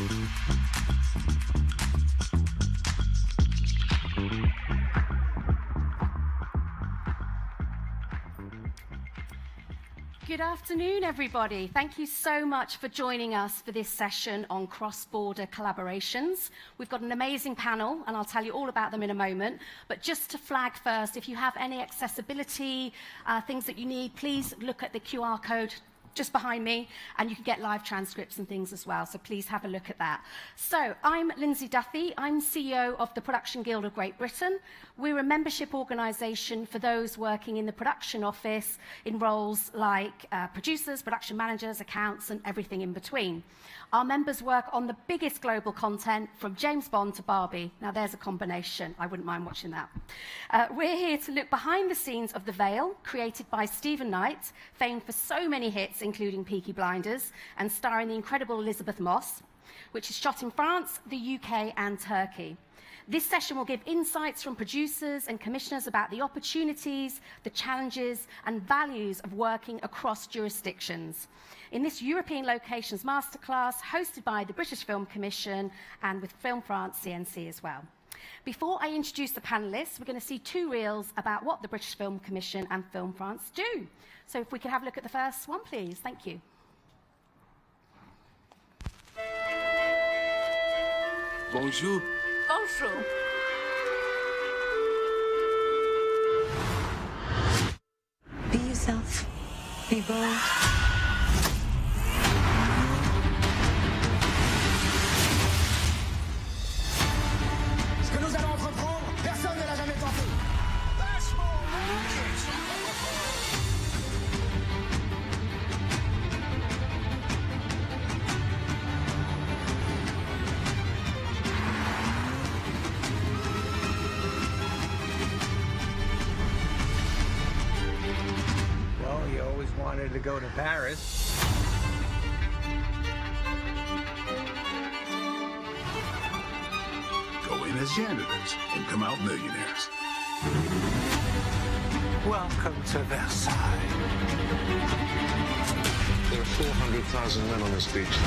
Good afternoon, everybody. Thank you so much for joining us for this session on cross-border collaborations. We've got an amazing panel, and I'll tell you all about them in a moment. But just to flag first, if you have any accessibility things that you need, please look at the QR code just behind me, and you can get live transcripts and things as well, so please have a look at that. So, I'm Lindsay Duffy. I'm CEO of the Production Guild of Great Britain. We're a membership organisation for those working in the production office in roles like producers, production managers, accounts, and everything in between. Our members work on the biggest global content, from James Bond to Barbie. Now, there's a combination. I wouldn't mind watching that. We're here to look behind the scenes of The Veil, created by Stephen Knight, famed for so many hits, including Peaky Blinders, and starring the incredible Elisabeth Moss, which is shot in France, the UK, and Turkey. This session will give insights from producers and commissioners about the opportunities, the challenges, and values of working across jurisdictions in this European Locations Masterclass, hosted by the British Film Commission and with Film France-CNC as well. Before I introduce the panellists, we're going to see two reels about what the British Film Commission and Film France do. So if we could have a look at the first one, please. Thank you. Bonjour. Bonjour. Be yourself. Be bold. Ce que nous allons entreprendre, personne ne l'a jamais tenté. Well, you always wanted to go to Paris. Go in as janitors and come out millionaires. Welcome to Versailles. There are 400,000 men on this beach.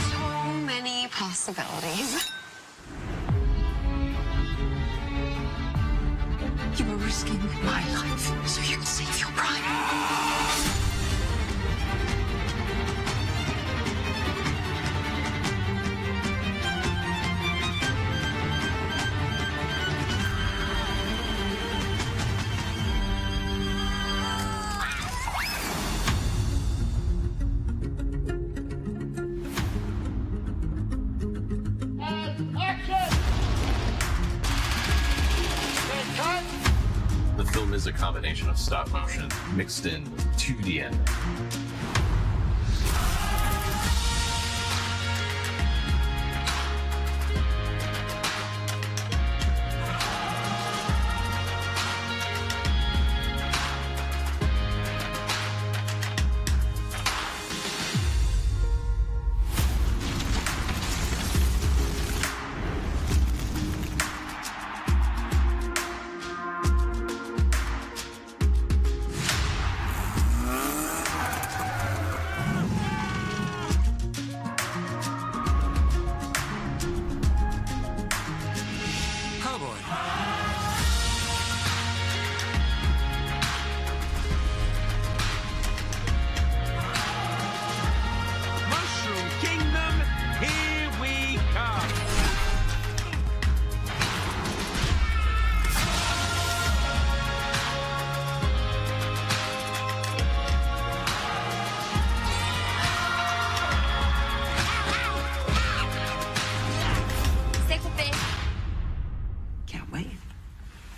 So many possibilities. You were risking my life so you can save your pride. The film is a combination of stop motion mixed in with 2D animation.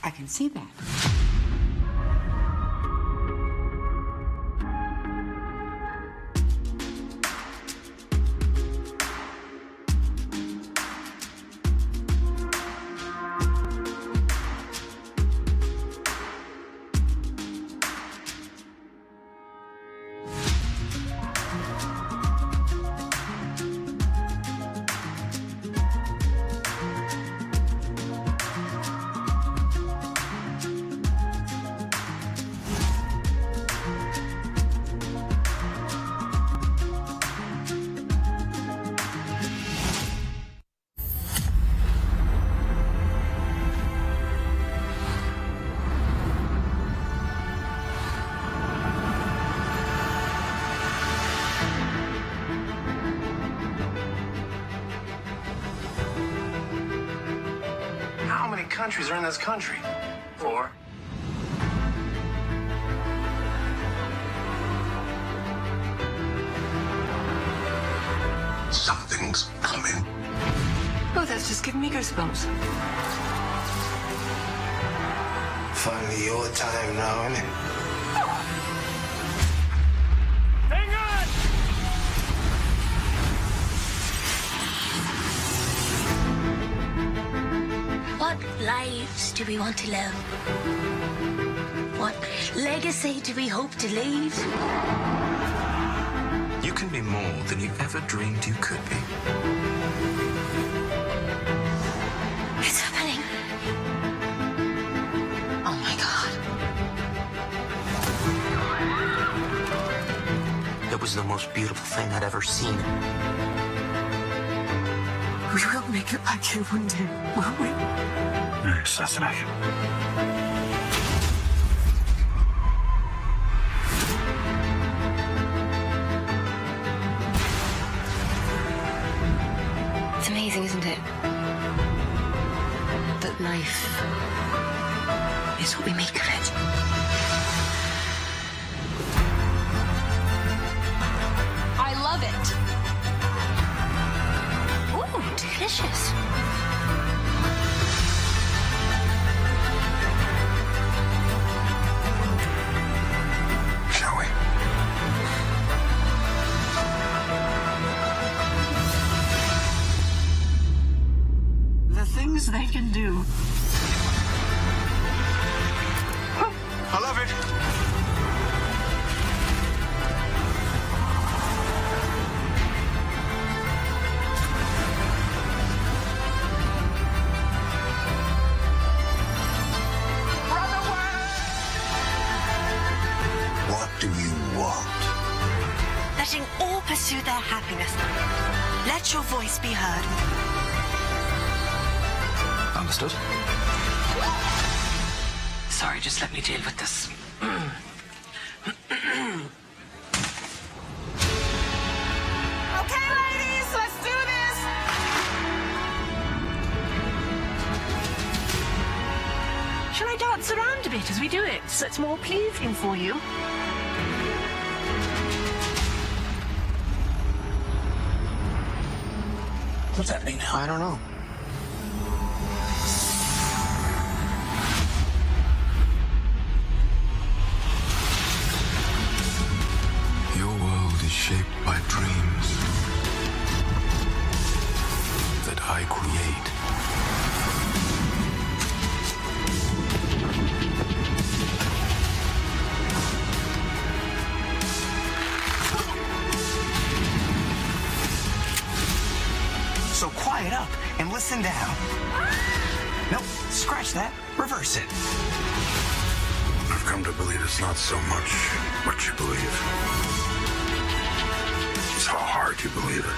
I can see that. countries are in this country? 4. Something's coming. Oh, that's just giving me goosebumps. Finally your time now, isn't it? What lives do we want to live? What legacy do we hope to leave? You can be more than you ever dreamed you could be. It's happening. Oh my God. It was the most beautiful thing I'd ever seen. We will make it back here one day, won't we? Assassination. It's amazing, isn't it? That life is what we make of it. I love it. Ooh, delicious. Shall we? The things they can do. I love it. What do you want? Letting all pursue their happiness. Let your voice be heard. Understood. Sorry, just let me deal with this. Okay, ladies, let's do this. Shall I dance around a bit as we do it, so it's more pleasing for you? What's happening now? I don't know. Your world is shaped by dreams that I create. So quiet up and listen down. Nope, scratch that. Reverse it. I've come to believe it's not so much what you believe. It's how hard you believe it.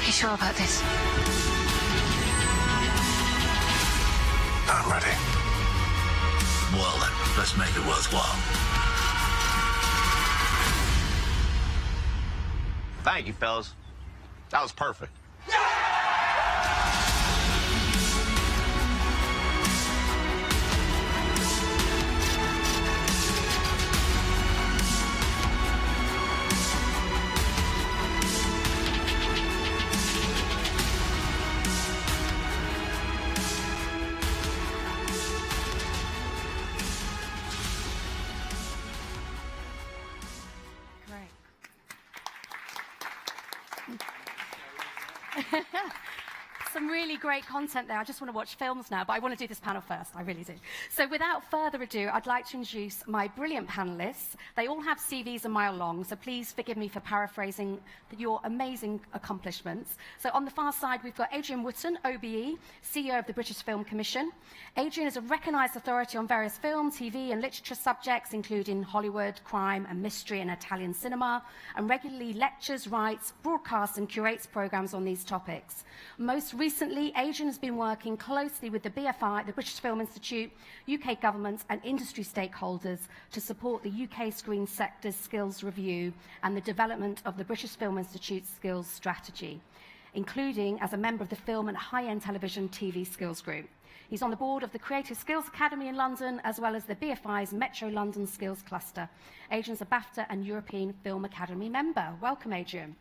Are you sure about this? Not ready. Well then, let's make it worthwhile. Thank you, fellas. That was perfect. Some really great content there. I just want to watch films now, but I want to do this panel first. I really do. So without further ado, I'd like to introduce my brilliant panelists. They all have CVs a mile long, so please forgive me for paraphrasing your amazing accomplishments. So on the far side, we've got Adrian Wootton, OBE, CEO of the British Film Commission. Adrian is a recognised authority on various film, TV and literature subjects, including Hollywood, crime and mystery and Italian cinema, and regularly lectures, writes, broadcasts and curates programmes on these topics. Most recently, Adrian has been working closely with the BFI, the British Film Institute, UK governments and industry stakeholders to support the UK screen sector's skills review and the development of the British Film Institute's skills strategy. including as a member of the Film and High-End Television TV Skills Group. He's on the board of the Creative Skills Academy in London, as well as the BFI's Metro London Skills Cluster. Adrian's a BAFTA and European Film Academy member. Welcome, Adrian.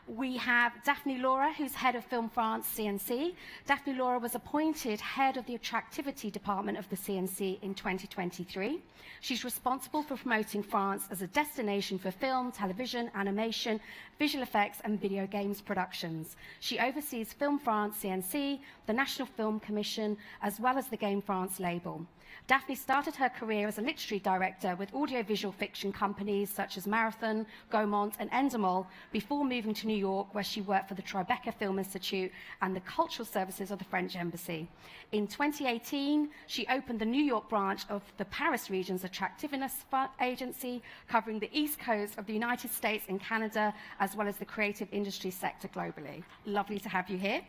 We have Daphne Laura, who's head of Film France-CNC. Daphne Laura was appointed head of the Attractivity Department of the CNC in 2023. She's responsible for promoting France as a destination for film, television, animation, visual effects, and video games productions. She oversees Film France-CNC, the National Film Commission, as well as the Game France label. Daphne started her career as a literary director with audiovisual fiction companies such as Marathon, Gaumont, and Endemol before moving to New York, where she worked for the Tribeca Film Institute and the Cultural Services of the French Embassy. In 2018, she opened the New York branch of the Paris region's Attractiveness Agency, covering the East Coast of the United States and Canada, as well as the creative industry sector globally. Lovely to have you here.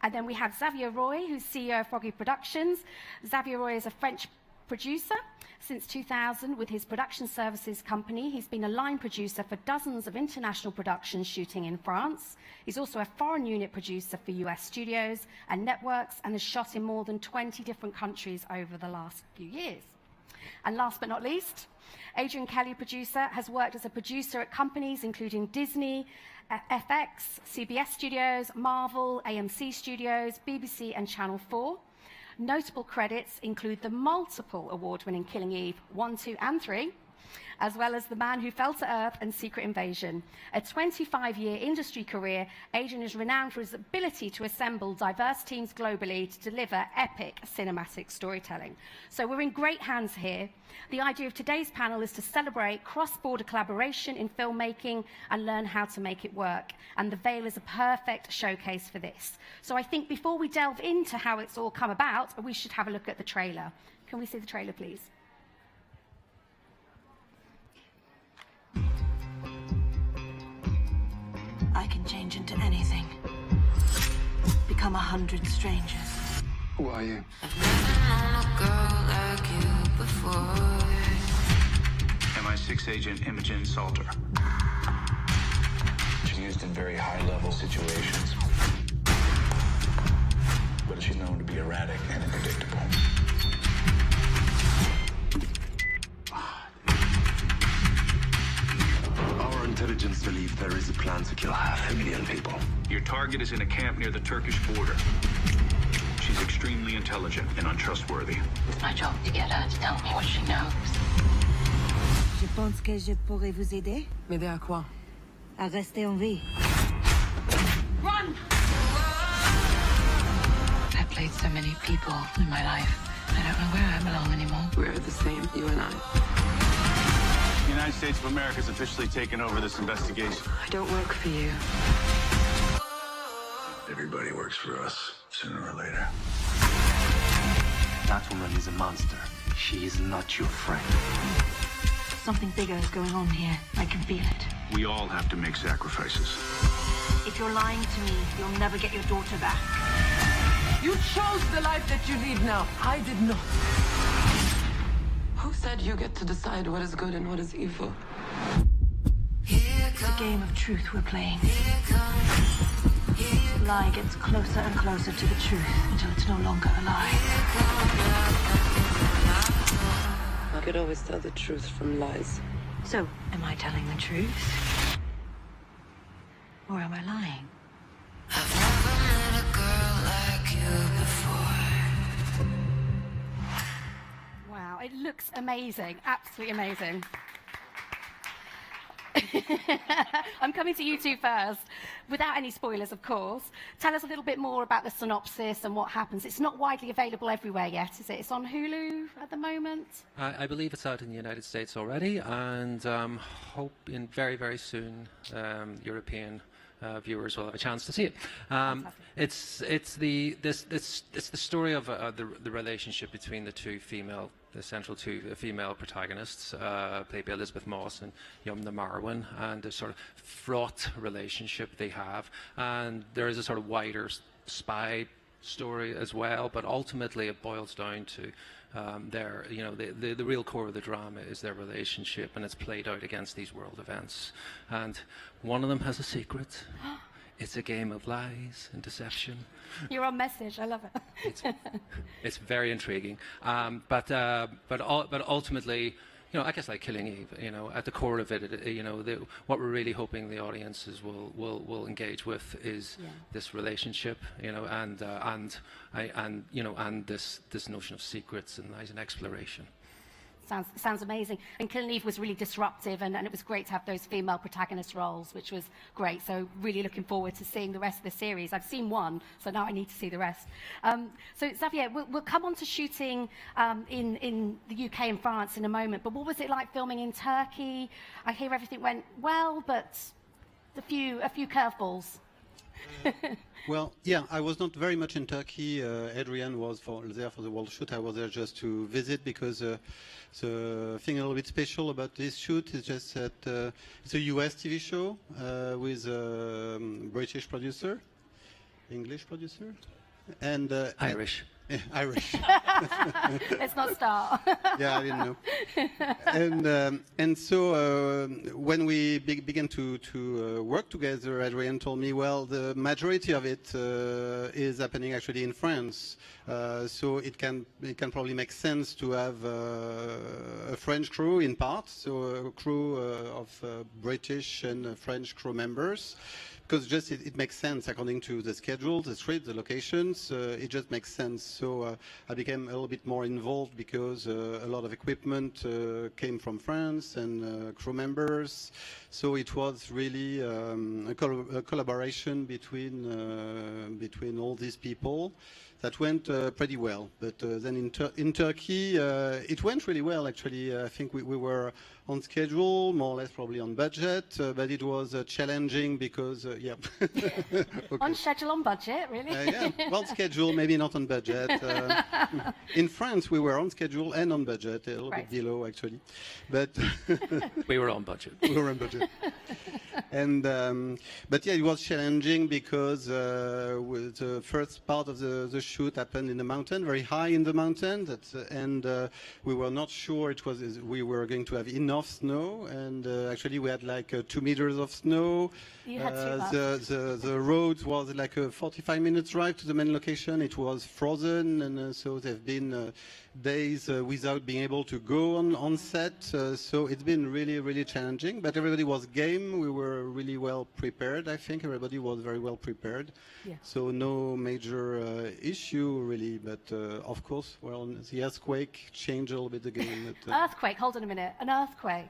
And then we have Xavier Roy, who's CEO of Froggy Productions. Xavier Roy is a French producer since 2000 with his production services company. He's been a line producer for dozens of international productions shooting in France. He's also a foreign unit producer for US studios and networks, and has shot in more than 20 different countries over the last few years. And last but not least, Adrian Kelly, producer, has worked as a producer at companies including Disney, FX, CBS Studios, Marvel, AMC Studios, BBC and Channel 4. Notable credits include the multiple award-winning Killing Eve 1, 2 and 3, as well as The Man Who Fell to Earth and Secret Invasion. A 25-year industry career, Adrian is renowned for his ability to assemble diverse teams globally to deliver epic cinematic storytelling. So we're in great hands here. The idea of today's panel is to celebrate cross-border collaboration in filmmaking and learn how to make it work. And The Veil is a perfect showcase for this. So I think before we delve into how it's all come about, we should have a look at the trailer. Can we see the trailer, please? I can change into anything. Become 100 strangers. Who are you? MI6 agent Imogen Salter. She's used in very high-level situations, but she's known to be erratic and unpredictable. Our intelligence believes there is a plan to kill 500,000 people. Your target is in a camp near the Turkish border. She's extremely intelligent and untrustworthy. It's my job to get her to tell me what she knows. Je pense que je pourrais vous aider. M'aider à quoi? À rester en vie. Run! I've played so many people in my life. I don't know where I belong anymore. We're the same, you and I. The United States of America has officially taken over this investigation. I don't work for you. Everybody works for us, sooner or later. That woman is a monster. She is not your friend. Something bigger is going on here. I can feel it. We all have to make sacrifices. If you're lying to me, you'll never get your daughter back. You chose the life that you lead now. I did not. Who said you get to decide what is good and what is evil? It's a game of truth we're playing. The lie gets closer and closer to the truth until it's no longer a lie. I could always tell the truth from lies. So, am I telling the truth? Or am I lying? I've never met a girl like you before. Wow, it looks amazing, absolutely amazing. I'm coming to you two first, without any spoilers, of course. Tell us a little bit more about the synopsis and what happens. It's not widely available everywhere yet, is it? It's on Hulu at the moment? I believe it's out in the United States already, and hope in very, very soon European viewers will have a chance to see it. It's the story of the relationship between the central two female protagonists, played by Elisabeth Moss and Yumna Marwan, and the sort of fraught relationship they have. And there is a sort of wider spy story as well, but ultimately it boils down to the real core of the drama is their relationship, and it's played out against these world events. And one of them has a secret. it's a game of lies and deception. You're on message. I love it. It's very intriguing. But ultimately, you know, I guess like Killing Eve, you know, at the core of it, you know, what we're really hoping the audiences will engage with is this relationship, you know, and you know, and this notion of secrets and lies and exploration. Sounds amazing. And Killing Eve was really disruptive, and it was great to have those female protagonist roles, which was great. So really looking forward to seeing the rest of the series. I've seen one, so now I need to see the rest. So Xavier, we'll come on to shooting in the UK and France in a moment, but what was it like filming in Turkey? I hear everything went well, but a few curveballs. Well, yeah, I was not very much in Turkey. Adrian was there for the world shoot. I was there just to visit because the thing a little bit special about this shoot is just that it's a US TV show with a British producer, English producer, and Irish. Irish. Let's not start. Yeah, I didn't know. And so when we began to work together, Adrian told me, well, the majority of it is happening actually in France. So it can probably make sense to have a French crew in part, so a crew of British and French crew members. Because just it makes sense according to the schedule, the script, the locations. It just makes sense. So I became a little bit more involved because a lot of equipment came from France and crew members. So it was really a collaboration between all these people. That went pretty well, but then in Turkey, it went really well, actually. I think we were on schedule, more or less probably on budget, but it was challenging because, yeah. Okay. On schedule, on budget, really? Yeah, well, schedule, maybe not on budget. In France, we were on schedule and on budget, a little bit below, actually. But we were on budget. We were on budget. And but yeah, it was challenging because with the first part of the shoot happened in the mountain, very high in the mountain, and we were not sure we were going to have enough snow, and actually we had like 2 meters of snow. You had the road was like a 45 minutes drive to the main location. It was frozen, and so there've been days without being able to go on set. So it's been really challenging, but everybody was game. We were really well prepared. I think everybody was very well prepared. Yeah. So no major issue really, but of course, well, the earthquake changed a little bit the game. Earthquake, hold on a minute, an earthquake.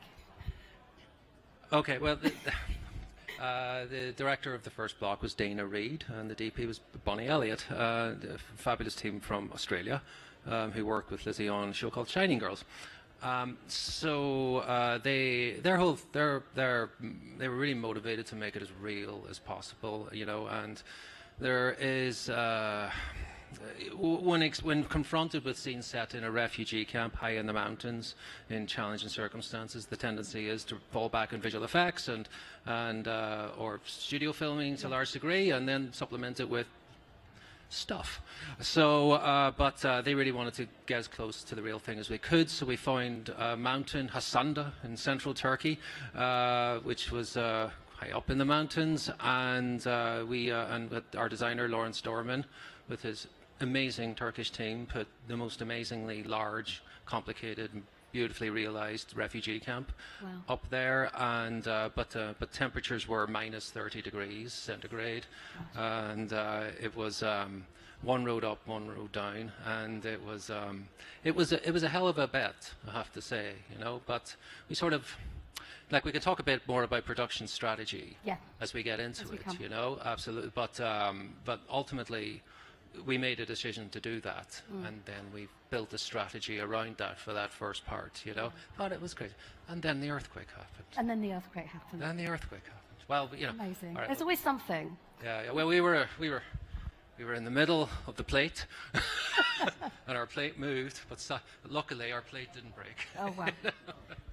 Okay, well, the director of the first block was Dana Reid, and the DP was Bonnie Elliott, a fabulous team from Australia, who worked with Lizzie on a show called Shining Girls. So they were really motivated to make it as real as possible, you know. And there is when confronted with scenes set in a refugee camp high in the mountains in challenging circumstances, the tendency is to fall back on visual effects and or studio filming to a large degree, and then supplement it with stuff. So, but they really wanted to get as close to the real thing as we could. So we found Mountain Hassanda in central Turkey, which was high up in the mountains, and and with our designer Lawrence Dorman, with his amazing Turkish team, put the most amazingly large, complicated, beautifully realized refugee camp up there, and but temperatures were minus 30 degrees centigrade, and it was one road up, one road down, and it was a hell of a bet, I have to say, you know. But we sort of, like, we could talk a bit more about production strategy as we get into it, you know, absolutely. But ultimately, we made a decision to do that, and then we built a strategy around that for that first part, you know. Thought it was great, and then the earthquake happened. And then the earthquake happened. Well, you know. Amazing. Right, There's always something. Yeah. Well, we were in the middle of the plate, and our plate moved, but luckily our plate didn't break. Oh wow!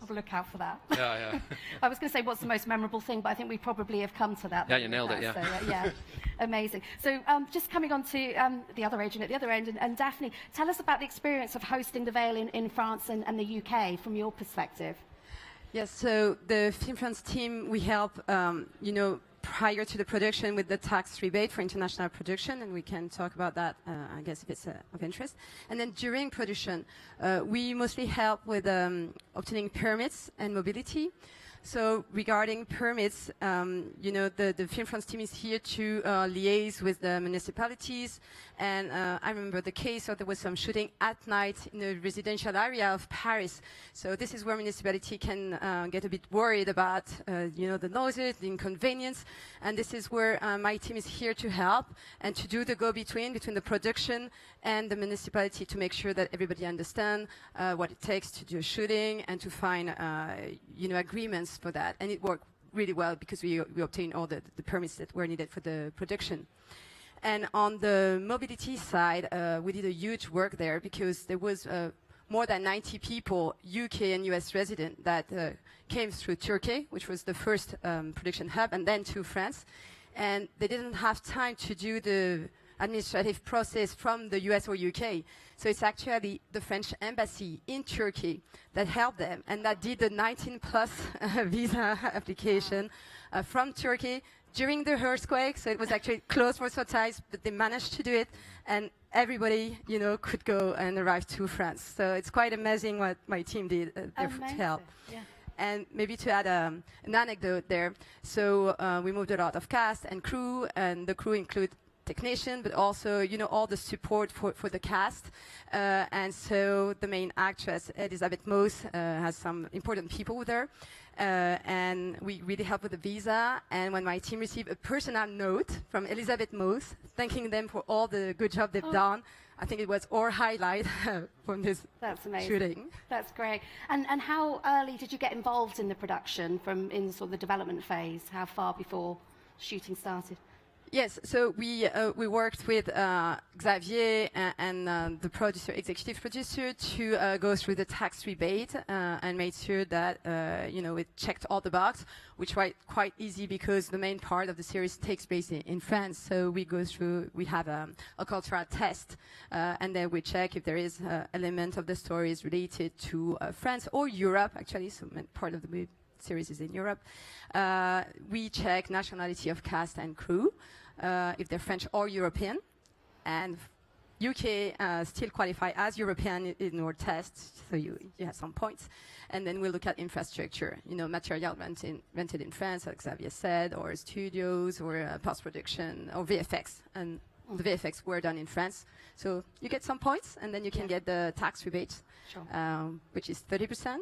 I'll look out for that. Yeah. I was going to say what's the most memorable thing, but I think we probably have come to that. Yeah, you nailed it. Yeah. So, yeah. Amazing. So just coming on to the other agent at the other end, and Daphne, tell us about the experience of hosting the Veil in France and the UK from your perspective. Yes, so the Film France team, we help, prior to the production with the tax rebate for international production, and we can talk about that, I guess, if it's of interest. And then during production, we mostly help with obtaining permits and mobility. So regarding permits, you know, the Film France team is here to liaise with the municipalities. And I remember the case where there was some shooting at night in a residential area of Paris. So this is where municipality can get a bit worried about, you know, the noises, the inconvenience. And this is where my team is here to help and to do the go-between between the production and the municipality to make sure that everybody understands what it takes to do a shooting and to find, you know, agreements for that. And it worked really well because we obtained all the permits that were needed for the production. And on the mobility side, we did a huge work there because there was more than 90 people, UK and US resident, that came through Turkey, which was the first production hub, and then to France. And they didn't have time to do the administrative process from the US or UK. So it's actually the French embassy in Turkey that helped them and that did the 19+ visa application from Turkey during the earthquake. So it was actually closed for some time, but they managed to do it, and everybody, you know, could go and arrive to France. So it's quite amazing what my team did to help. Yeah. And maybe to add an anecdote there. So we moved a lot of cast and crew, and the crew include technician, but also, you know, all the support for the cast. And so the main actress, Elisabeth Moss, has some important people with her. And we really helped with the visa. And when my team received a personal note from Elisabeth Moss, thanking them for all the good job they've done, I think it was our highlight from this shooting. That's great. And how early did you get involved in the production, from in sort of the development phase? How far before shooting started? Yes, so we worked with Xavier and the producer, executive producer, to go through the tax rebate and made sure that you know, it checked all the boxes, which was quite easy because the main part of the series takes place in France. So we go through, we have a cultural test, and then we check if there is element of the stories related to France or Europe, actually. So part of the series is in Europe. We check nationality of cast and crew, if they're French or European, and UK still qualify as European in our tests, so you have some points. And then we look at infrastructure, you know, material rented in France, like Xavier said, or studios, or post-production, or VFX. And the VFX were done in France. So you get some points, and then you can get the tax rebate, which is 30%.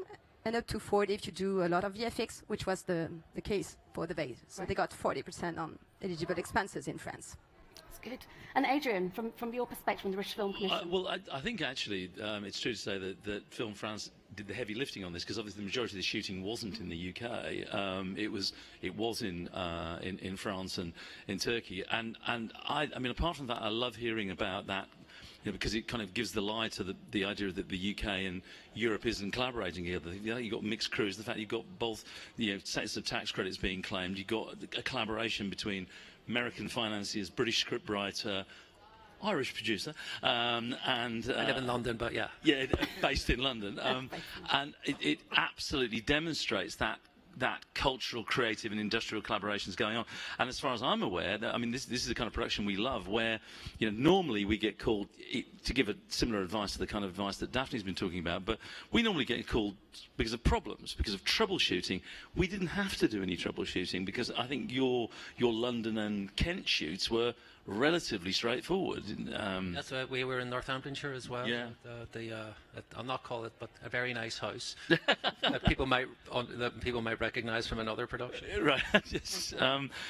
And up to 40% if you do a lot of VFX, which was the case for the vase. So they got 40% on eligible expenses in France. That's good. And Adrian, from your perspective, from the British Film Commission? Well, I think actually it's true to say that Film France did the heavy lifting on this, because obviously the majority of the shooting wasn't in the UK. It was in France and in Turkey. And I mean, apart from that, I love hearing about that. You know, because it kind of gives the lie to the idea that the UK and Europe isn't collaborating together. You know, you've got mixed crews. The fact you've got both, you know, sets of tax credits being claimed. You've got a collaboration between American financiers, British scriptwriter, Irish producer, and I live in London, but yeah, based in London, and it absolutely demonstrates that cultural, creative and industrial collaborations going on. And as far as I'm aware, I mean, this is the kind of production we love, where, you know, normally we get called to give a similar advice to the kind of advice that Daphne's been talking about, but we normally get called because of problems, because of troubleshooting. We didn't have to do any troubleshooting, because I think your London and Kent shoots were relatively straightforward. That's why we were in Northamptonshire as well. Yeah. I'll not call it, but a very nice house that people might recognise from another production. Right. Yes.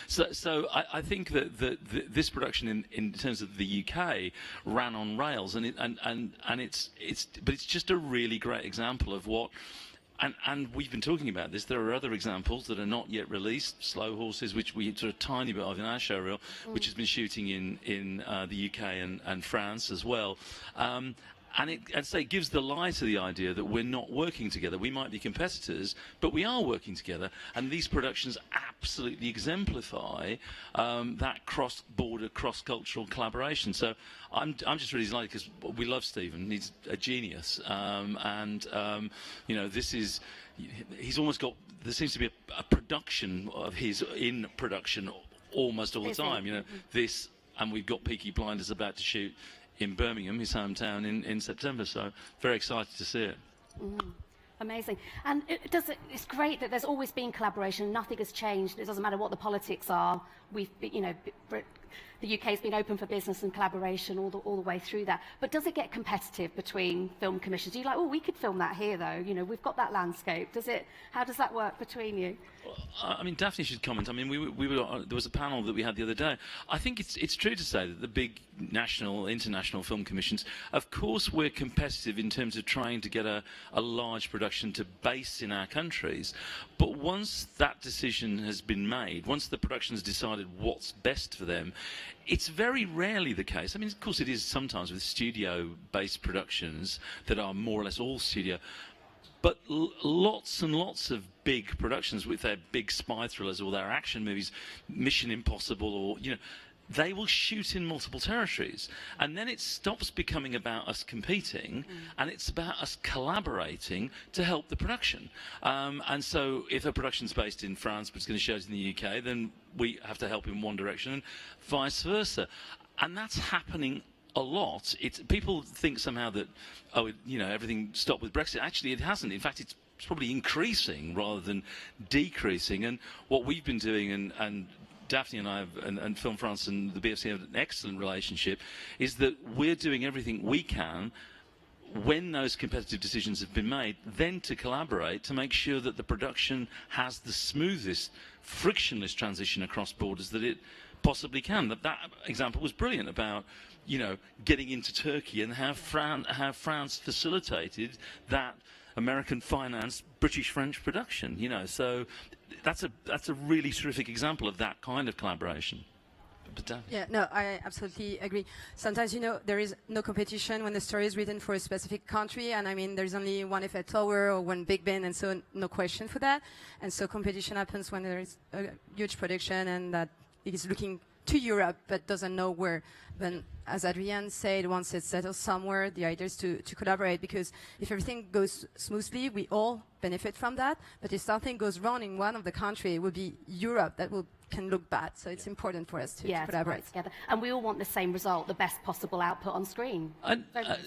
So I think that this production in terms of the UK ran on rails, and it's just a really great example of what. And we've been talking about this. There are other examples that are not yet released. Slow Horses, which we sort of tiny bit of in our showreel, which has been shooting in the UK and France as well. And it gives the lie to the idea that we're not working together. We might be competitors, but we are working together. And these productions absolutely exemplify that cross-border, cross-cultural collaboration. So I'm just really delighted because we love Stephen. He's a genius. You know, he's almost got, there seems to be a production of his in production almost all the time. You know, and we've got Peaky Blinders about to shoot in Birmingham, his hometown, in September. So very excited to see it. Amazing. And it's great that there's always been collaboration. Nothing has changed. It doesn't matter what the politics are. The UK's been open for business and collaboration all the way through that. But does it get competitive between film commissions? Are you like, oh, we could film that here, though. You know, we've got that landscape. How does that work between you? I mean, Daphne should comment. I mean, there was a panel that we had the other day. I think it's true to say that the big national, international film commissions, of course, we're competitive in terms of trying to get a large production to base in our countries. But once that decision has been made, once the production's decided what's best for them, it's very rarely the case. I mean, of course, it is sometimes with studio-based productions that are more or less all studio. But lots and lots of big productions with their big spy thrillers or their action movies, Mission Impossible, or, you know, they will shoot in multiple territories. And then it stops becoming about us competing, and it's about us collaborating to help the production. And so if a production's based in France but it's going to show it in the UK, then we have to help in one direction, and vice versa. And that's happening a lot. People think somehow that, everything stopped with Brexit. Actually, it hasn't. In fact, it's probably increasing rather than decreasing. And what we've been doing, and Daphne and I and Film France and the BFC have an excellent relationship, is that we're doing everything we can when those competitive decisions have been made, then to collaborate to make sure that the production has the smoothest, frictionless transition across borders that it possibly can. That example was brilliant about, getting into Turkey and how France facilitated that American financed British-French production. So that's a really terrific example of that kind of collaboration. Yeah, no, I absolutely agree. Sometimes, there is no competition when the story is written for a specific country, and I mean, there's only one Eiffel Tower or one Big Ben, and so no question for that. And so competition happens when there is a huge production and that it is looking to Europe but doesn't know where. Then, as Adrian said, once it's settled somewhere, the idea is to collaborate, because if everything goes smoothly, we all benefit from that. But if something goes wrong in one of the countries, it will be Europe that can look bad. So it's important for us to collaborate together. And we all want the same result, the best possible output on screen.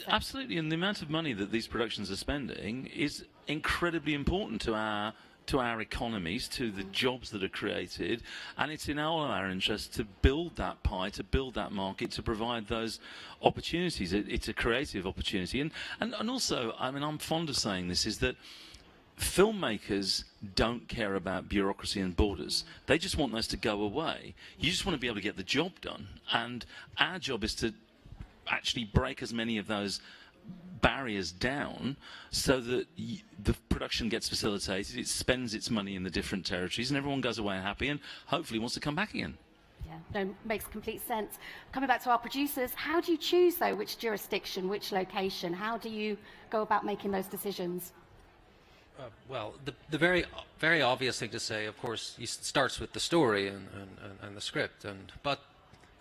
Absolutely, and the amount of money that these productions are spending is incredibly important to our economies, to the jobs that are created, and it's in all our interest to build that pie, to build that market, to provide those opportunities. It's a creative opportunity, and also, I mean, I'm fond of saying this, is that filmmakers don't care about bureaucracy and borders. They just want those to go away. You just want to be able to get the job done, and our job is to actually break as many of those barriers down so that the production gets facilitated, it spends its money in the different territories, and everyone goes away happy and hopefully wants to come back again. Yeah, no, makes complete sense. Coming back to our producers, how do you choose, though, which jurisdiction, which location? How do you go about making those decisions? Well, the very, very obvious thing to say, of course, it starts with the story and the script, but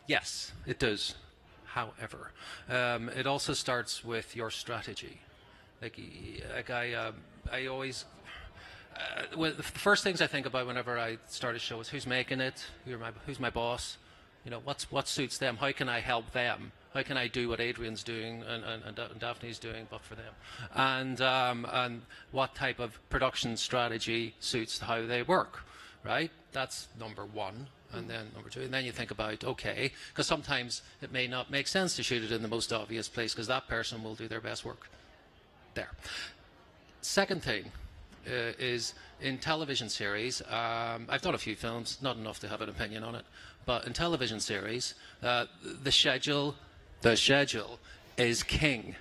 yes, it does. However, it also starts with your strategy. I always, well, the first things I think about whenever I start a show is who's making it, who's my boss, what suits them, how can I help them, how can I do what Adrian's doing and Daphne's doing, but for them, and what type of production strategy suits how they work, right? That's number one. And then number two, and then you think about, okay, because sometimes it may not make sense to shoot it in the most obvious place because that person will do their best work there. Second thing is in television series, I've done a few films, not enough to have an opinion on it, but in television series, the schedule is king.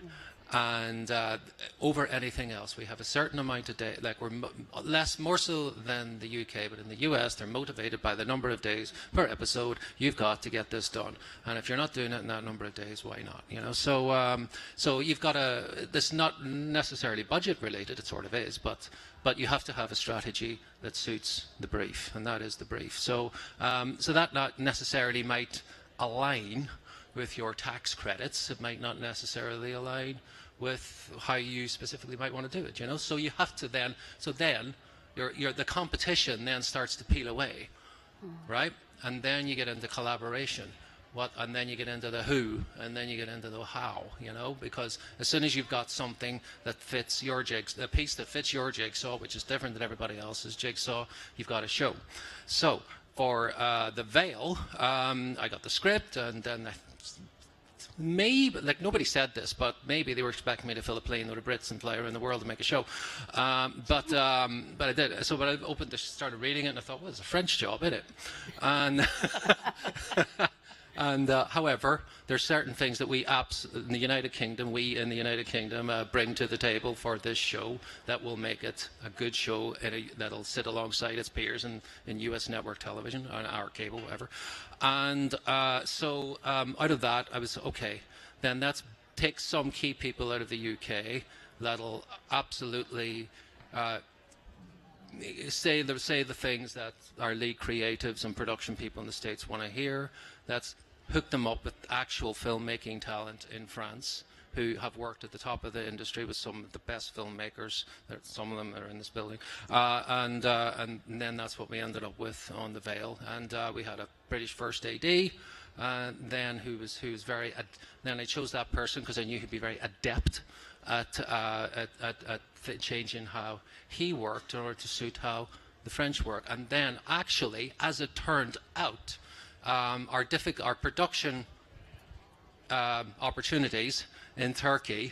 And over anything else, we have a certain amount of days, like we're more so than the UK, but in the US, they're motivated by the number of days per episode you've got to get this done. And if you're not doing it in that number of days, why not? You know, so you've got this not necessarily budget related, it sort of is, but you have to have a strategy that suits the brief, and that is the brief. So that not necessarily might align with your tax credits. It might not necessarily align with how you specifically might want to do it, you know. So you have to then, the competition then starts to peel away, right? And then you get into collaboration. And then you get into the who, and then you get into the how, you know, because as soon as you've got something that fits your jigsaw, a piece that fits your jigsaw, which is different than everybody else's jigsaw, you've got a show. So for The Veil, I got the script, and then maybe, like, nobody said this, but maybe they were expecting me to fill a plane with the Brits and fly around the world to make a show. But I did. So when I started reading it, and I thought, well, it's a French job, isn't it? And and however, there's certain things that we in the United Kingdom bring to the table for this show that will make it a good show that'll sit alongside its peers in US network television, or our cable, whatever. And so out of that, I was, okay, then let's take some key people out of the UK that'll absolutely say the things that our lead creatives and production people in the States want to hear. Let's hook them up with actual filmmaking talent in France who have worked at the top of the industry with some of the best filmmakers. Some of them are in this building. And then that's what we ended up with on The Veil. And we had a British first AD, then who was very, then I chose that person because I knew he'd be very adept at changing how he worked in order to suit how the French work. And then actually, as it turned out, our production opportunities in Turkey,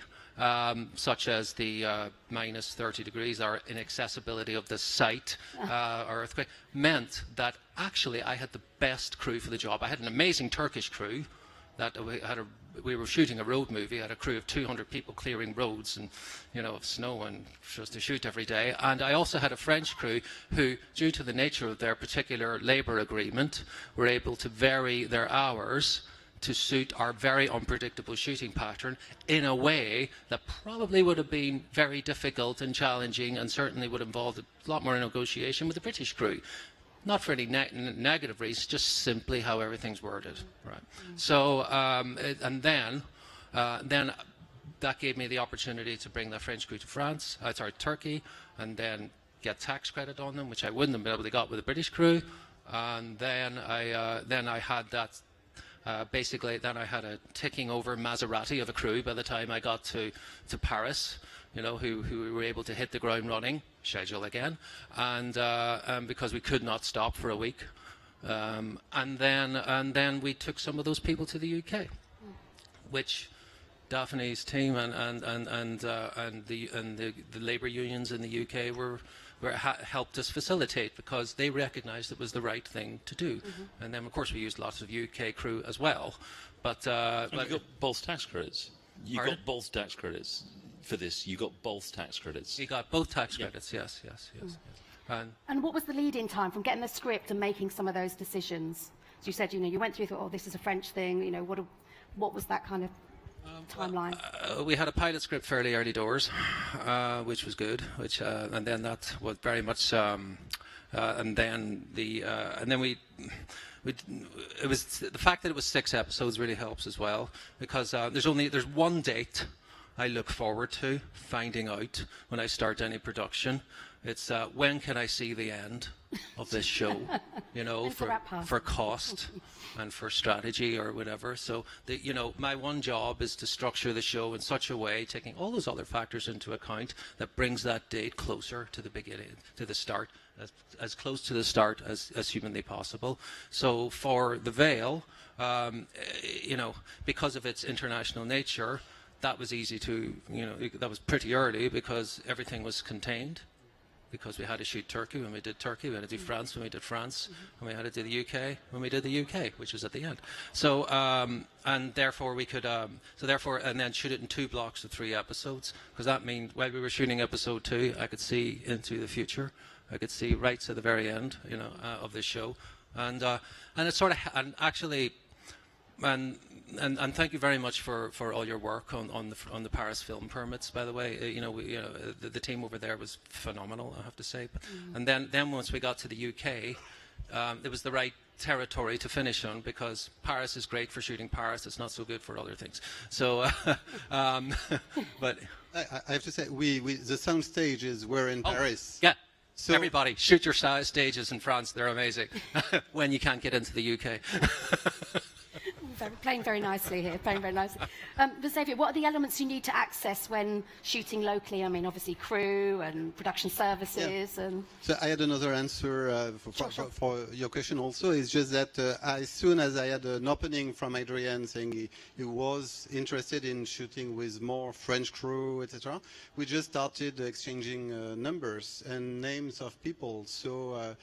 such as the minus 30 degrees, our inaccessibility of the site, or earthquake, meant that actually I had the best crew for the job. I had an amazing Turkish crew. That we were shooting a road movie. I had a crew of 200 people clearing roads and, you know, of snow and just to shoot every day. And I also had a French crew who, due to the nature of their particular labour agreement, were able to vary their hours to suit our very unpredictable shooting pattern in a way that probably would have been very difficult and challenging, and certainly would involve a lot more negotiation with the British crew. Not for any negative reasons, just simply how everything's worded, right? So, and then that gave me the opportunity to bring the French crew to Turkey, and then get tax credit on them, which I wouldn't have been able to get with the British crew. And then I had that. Basically, then I had a ticking over Maserati of a crew by the time I got to Paris, you know, who were able to hit the ground running, schedule again, and because we could not stop for a week, and then we took some of those people to the UK, which Daphne's team and the labour unions in the UK helped us facilitate, because they recognised it was the right thing to do. And then, of course, we used lots of UK crew as well. But you got both tax credits. You got both tax credits for this. You got both tax credits. You got both tax credits. Yes. And what was the lead-in time from getting the script and making some of those decisions? So you said, you know, you went through, thought, oh, this is a French thing. You know, what was that kind of timeline? We had a pilot script fairly early doors, which was good. And then that was very much, and then it was the fact that it was 6 episodes really helps as well, because there's one date I look forward to finding out when I start any production. It's when can I see the end of this show, you know, for cost and for strategy or whatever. So, you know, my one job is to structure the show in such a way, taking all those other factors into account, that brings that date closer to the beginning, to the start, as close to the start as humanly possible. So for The Veil, you know, because of its international nature, that was easy to, you know, that was pretty early because everything was contained. because we had to shoot Turkey when we did Turkey, we had to do France when we did France, and we had to do the UK when we did the UK, which was at the end. So, and therefore we could, and then shoot it in 2 blocks of 3 episodes, because that means while we were shooting episode 2, I could see into the future. I could see right to the very end, you know, of this show, and it's sort of, and actually. And thank you very much for all your work on the Paris film permits. By the way, the team over there was phenomenal, I have to say. And then once we got to the UK, it was the right territory to finish on, because Paris is great for shooting Paris. It's not so good for other things. So, but I have to say, the sound stages were in Paris. Yeah. So everybody, shoot your stages in France. They're amazing. When you can't get into the UK. Playing very nicely here, playing very nicely. Xavier, what are the elements you need to access when shooting locally? I mean, obviously crew and production services. Yeah. And so I had another answer for your question also. It's just that as soon as I had an opening from Adrien saying he was interested in shooting with more French crew, etc., we just started exchanging numbers and names of people. So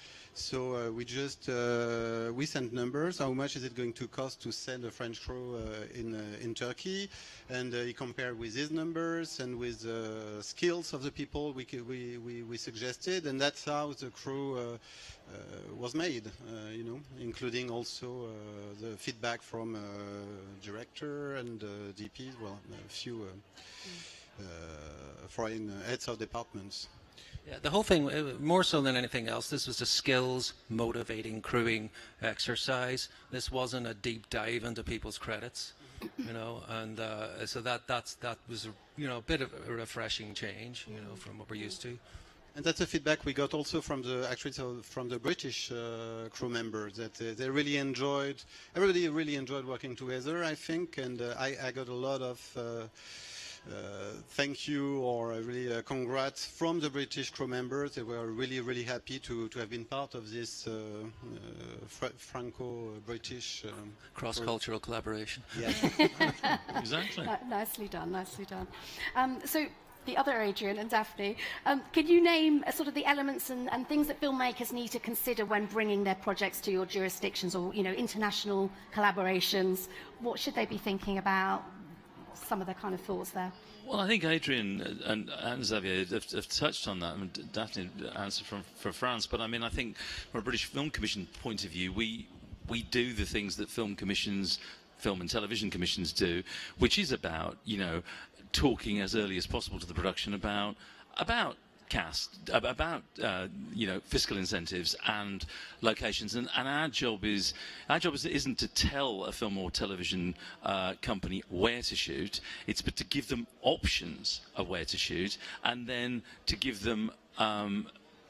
we sent numbers. How much is it going to cost to send a French crew in Turkey? And he compared with his numbers and with the skills of the people we suggested, and that's how the crew was made. Including also the feedback from director and DPs. Well, a few foreign heads of departments. Yeah, the whole thing, more so than anything else, this was a skills motivating crewing exercise. This wasn't a deep dive into people's credits, you know, and so that was a bit of a refreshing change, you know, from what we're used to. And that's the feedback we got also from the British crew members, that they really enjoyed. Everybody really enjoyed working together, I think, and I got a lot of. Thank you or really congrats from the British crew members. They were really, really happy to have been part of this Franco-British cross-cultural collaboration. Yeah, exactly. Nicely done, nicely done. So the other Adrien and Daphne, could you name sort of the elements and things that filmmakers need to consider when bringing their projects to your jurisdictions, or international collaborations? What should they be thinking about? Some of the kind of thoughts there. Well, I think Adrien and Xavier have touched on that. I mean, Daphne answered for France, but I mean, I think from a British Film Commission point of view, we do the things that film and television commissions do, which is about talking as early as possible to the production about cast, about fiscal incentives and locations, and our job isn't to tell a film or television company where to shoot. It's but to give them options of where to shoot, and then to give them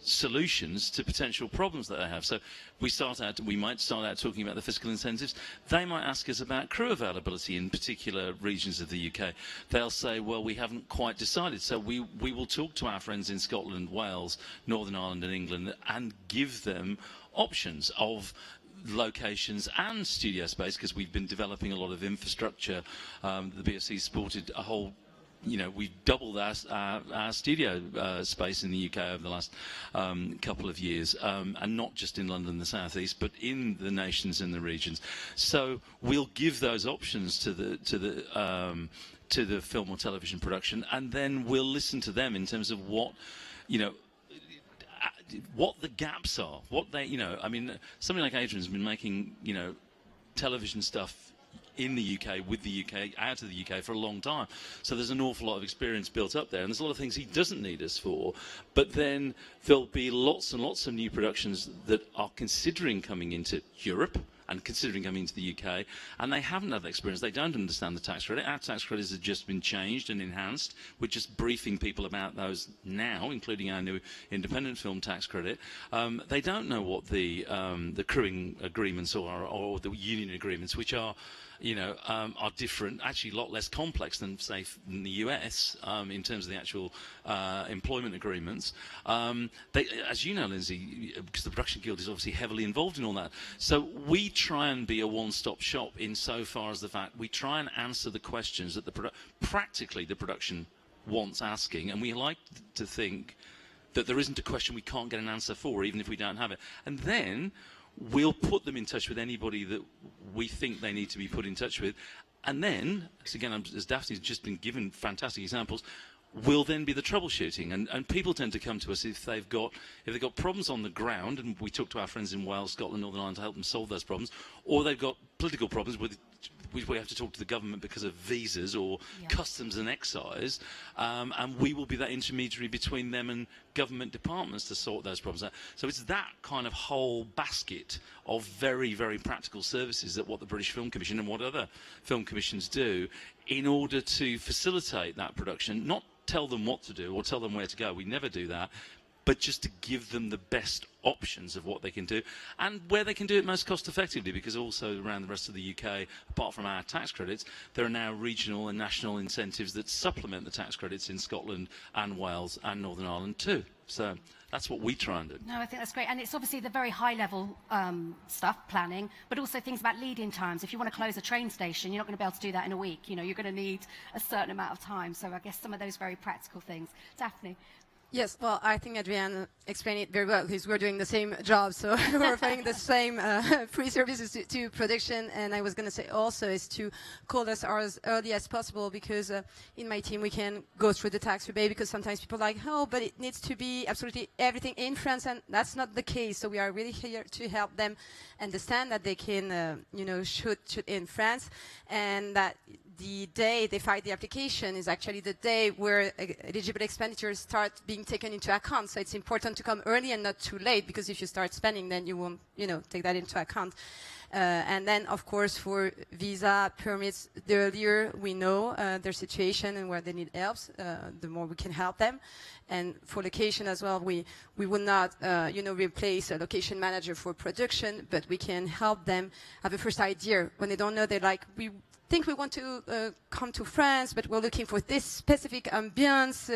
solutions to potential problems that they have. So we might start out talking about the fiscal incentives. They might ask us about crew availability in particular regions of the UK. They'll say, well, we haven't quite decided. So we will talk to our friends in Scotland, Wales, Northern Ireland and England and give them options of locations and studio space, because we've been developing a lot of infrastructure. The BFC supported a whole we've doubled our studio space in the UK over the last couple of years, and not just in London, the South East, but in the nations and the regions. So we'll give those options to the film or television production, and then we'll listen to them in terms of what the gaps are, what they, I mean, somebody like Adrian's been making, television stuff in the UK, with the UK, out of the UK for a long time. So there's an awful lot of experience built up there, and there's a lot of things he doesn't need us for. But then there'll be lots and lots of new productions that are considering coming into Europe and considering coming into the UK, and they haven't had that experience. They don't understand the tax credit. Our tax credits have just been changed and enhanced. We're just briefing people about those now, including our new independent film tax credit. They don't know what the crewing agreements or the union agreements, which are are different, actually a lot less complex than, say, in the US in terms of the actual employment agreements. As you know, Lindsay, because the Production Guild is obviously heavily involved in all that, so we try and be a one-stop shop insofar as the fact we try and answer the questions that practically the production wants asking, and we like to think that there isn't a question we can't get an answer for, even if we don't have it. And then we'll put them in touch with anybody that we think they need to be put in touch with. And then, as Daphne's just been given fantastic examples, will then be the troubleshooting, and people tend to come to us if they've got problems on the ground, and we talk to our friends in Wales, Scotland, Northern Ireland to help them solve those problems, or they've got political problems with we have to talk to the government because of visas or customs and excise, and we will be that intermediary between them and government departments to sort those problems out. So it's that kind of whole basket of very, very practical services that what the British Film Commission and what other film commissions do in order to facilitate that production, not tell them what to do or tell them where to go. We never do that, but just to give them the best options of what they can do and where they can do it most cost effectively, because also around the rest of the UK, apart from our tax credits, there are now regional and national incentives that supplement the tax credits in Scotland and Wales and Northern Ireland too. So that's what we try and do. No, I think that's great. And it's obviously the very high level stuff, planning, but also things about lead-in times. If you want to close a train station, you're not going to be able to do that in a week. You know, you're going to need a certain amount of time. So I guess some of those very practical things. Daphne? Yes, well, I think Adrienne explained it very well, because we're doing the same job, so we're offering the same free services to production. And I was going to say also is to call us as early as possible, because in my team we can go through the tax rebate, because sometimes people are like, oh, but it needs to be absolutely everything in France, and that's not the case. So we are really here to help them understand that they can, shoot in France, and that the day they file the application is actually the day where eligible expenditures start being taken into account. So it's important to come early and not too late, because if you start spending, then you won't, take that into account. And then, of course, for visa permits, the earlier we know their situation and where they need help, the more we can help them. And for location as well, we will not, replace a location manager for production, but we can help them have a first idea. When they don't know, they're like, we think we want to come to France, but we're looking for this specific ambience,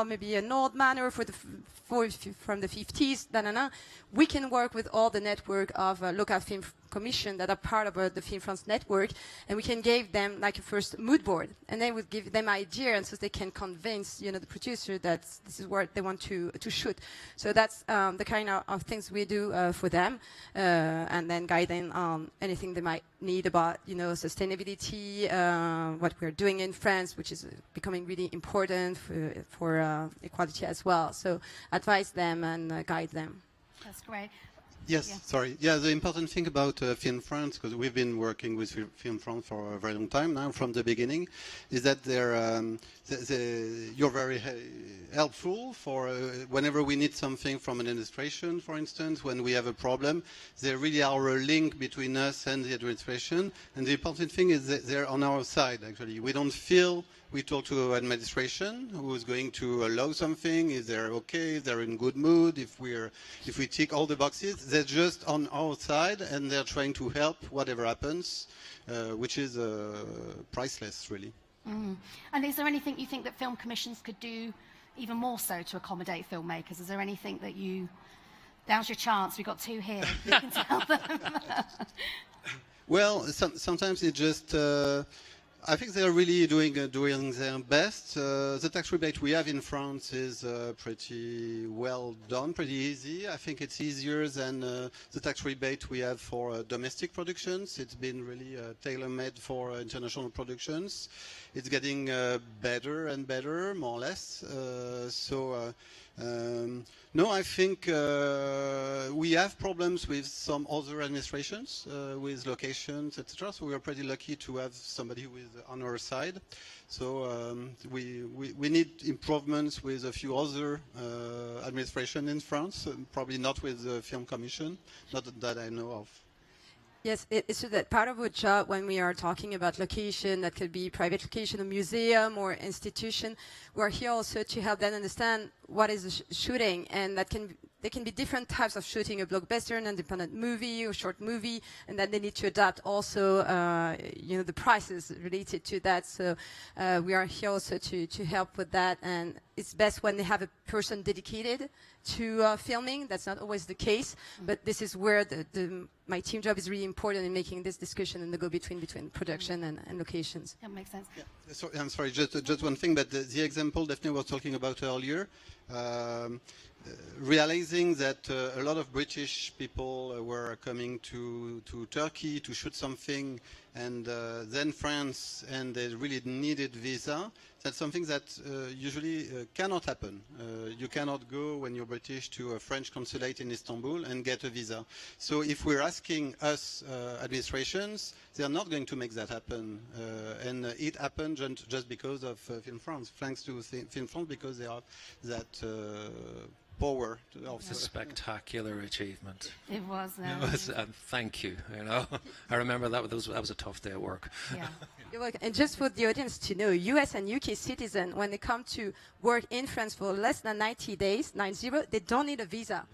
maybe an old manor from the 50s, We can work with all the network of local film commission that are part of the Film France network, and we can give them like a first mood board, and then we'll give them idea, and so they can convince, the producer that this is where they want to shoot. So that's the kind of things we do for them, and then guide them on anything they might need about, sustainability, what we're doing in France, which is becoming really important for equality as well. So advise them and guide them. That's great. Yes, sorry. Yeah, the important thing about Film France, because we've been working with Film France for a very long time now, from the beginning, is that you're very helpful for whenever we need something from an administration, for instance, when we have a problem. They really are a link between us and the administration. And the important thing is that they're on our side, actually. We don't feel we talk to administration who is going to allow something, if they're okay, if they're in good mood, if we tick all the boxes. They're just on our side, and they're trying to help whatever happens, which is priceless, really. Mm. And is there anything you think that film commissions could do even more so to accommodate filmmakers? Is there anything that now's your chance, we've got two here, you can tell them? Well, sometimes it just... I think they're really doing their best. The tax rebate we have in France is pretty well done, pretty easy. I think it's easier than the tax rebate we have for domestic productions. It's been really tailor-made for international productions. It's getting better and better, more or less. No, I think we have problems with some other administrations, with locations, etc. So we are pretty lucky to have somebody who is on our side. So we need improvements with a few other administrations in France, probably not with the Film Commission, not that I know of. Yes, it's true that part of our job when we are talking about location, that could be private location, a museum or institution, we're here also to help them understand what is shooting, and there can be different types of shooting, a blockbuster, an independent movie, or short movie, and then they need to adapt also, the prices related to that. So we are here also to help with that, and it's best when they have a person dedicated to filming. That's not always the case, but this is where my team job is really important in making this discussion and the go-between between production and locations. That makes sense. Yeah. So, I'm sorry, just one thing, but the example Daphne was talking about earlier, realizing that a lot of British people were coming to Turkey to shoot something, and then France, and they really needed visa. That's something that usually cannot happen. You cannot go when you're British to a French consulate in Istanbul and get a visa. So if we're asking us administrations, they are not going to make that happen. And it happened just because of Film France, thanks to Film France, because they have that power. It's a spectacular achievement. It was. It was, thank you. You know, I remember that was a tough day at work. Yeah. You're welcome. And just for the audience to know, US and UK citizens, when they come to work in France for less than 90 days, 90, they don't need a visa.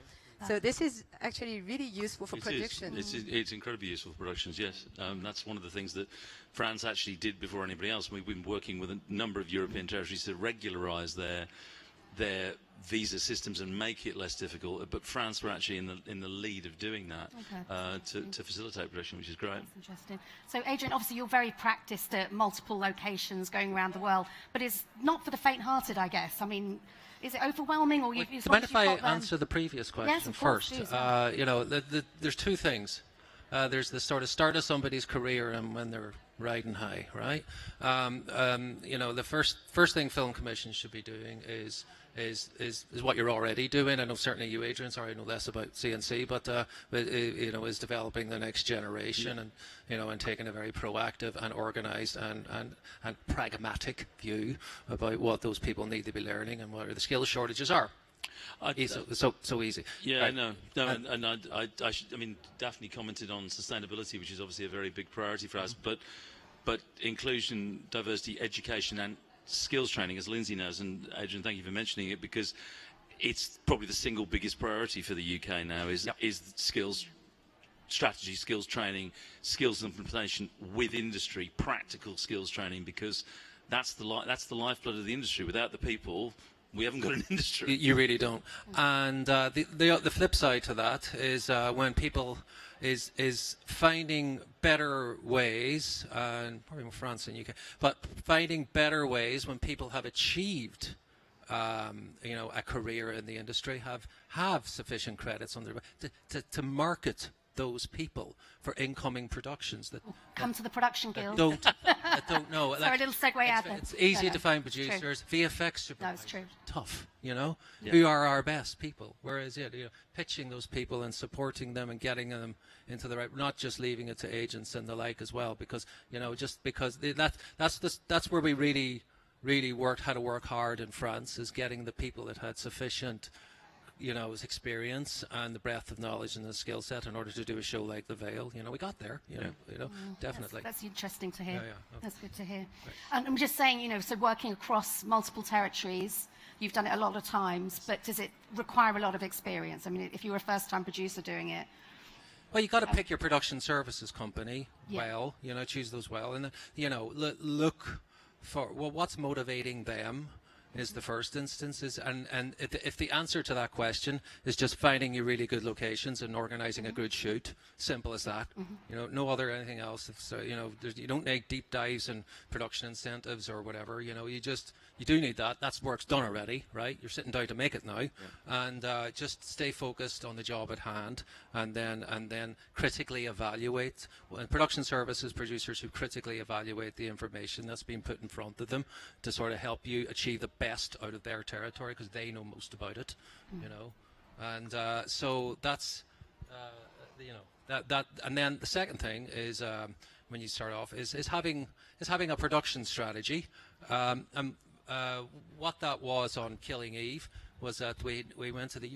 So this is actually really useful for production. It's incredibly useful for productions, yes. That's one of the things that France actually did before anybody else. We've been working with a number of European territories to regularize their visa systems and make it less difficult, but France were actually in the lead of doing that to facilitate production, which is great. That's interesting. So, Adrian, obviously you're very practiced at multiple locations going around the world, but it's not for the faint-hearted, I guess. I mean, is it overwhelming, or you? Do you mind if I answer the previous question yes, of course, first? Please. You know, there's two things. There's the sort of start of somebody's career and when they're riding high, right? You know, the first thing film commissions should be doing is what you're already doing. I know certainly you, Adrian, sorry, I know less about CNC, but you know, is developing the next generation, and you know, and taking a very proactive and organised and pragmatic view about what those people need to be learning and what the skill shortages are. So easy. Yeah, right. no, and I mean, Daphne commented on sustainability, which is obviously a very big priority for us, but inclusion, diversity, education, and skills training, as Lindsay knows, and Adrian, thank you for mentioning it, because it's probably the single biggest priority for the UK now is skills strategy, skills training, skills implementation with industry, practical skills training, because that's the lifeblood of the industry. Without the people, we haven't got an industry. You really don't. And the flip side to that is when people is finding better ways, and probably more France and UK, but finding better ways when people have achieved, you know, a career in the industry, have sufficient credits on their to market those people for incoming productions that come to the production guild. That don't know. Sorry, a little segue out there. It's easy to find producers. VFX supervisors. No, it's true. Tough, you know, who are our best people. Whereas, you know, pitching those people and supporting them and getting them into the right, not just leaving it to agents and the like as well, because, you know, just because that's where we really had to work hard in France, is getting the people that had sufficient, you know, experience and the breadth of knowledge and the skill set in order to do a show like The Veil. You know, we got there. You know, definitely. That's interesting to hear. Yeah. Okay. That's good to hear. Right. And I'm just saying, you know, so working across multiple territories, you've done it a lot of times, but does it require a lot of experience? I mean, if you were a first-time producer doing it. Well, you got to pick your production services company well. You know, choose those well, and then, you know, look for what's motivating them. Is the first instance, and if the answer to that question is just finding you really good locations and organising a good shoot, simple as that. You know, no other anything else. So, you know, you don't make deep dives and production incentives or whatever. You know, you do need that. That's work's done already, right? You're sitting down to make it now, and just stay focused on the job at hand, and then critically evaluate. And production services producers who critically evaluate the information that's been put in front of them to sort of help you achieve the best out of their territory, because they know most about it, you know, and so that's you know, that and then the second thing is when you start off is having a production strategy. What that was on Killing Eve was that we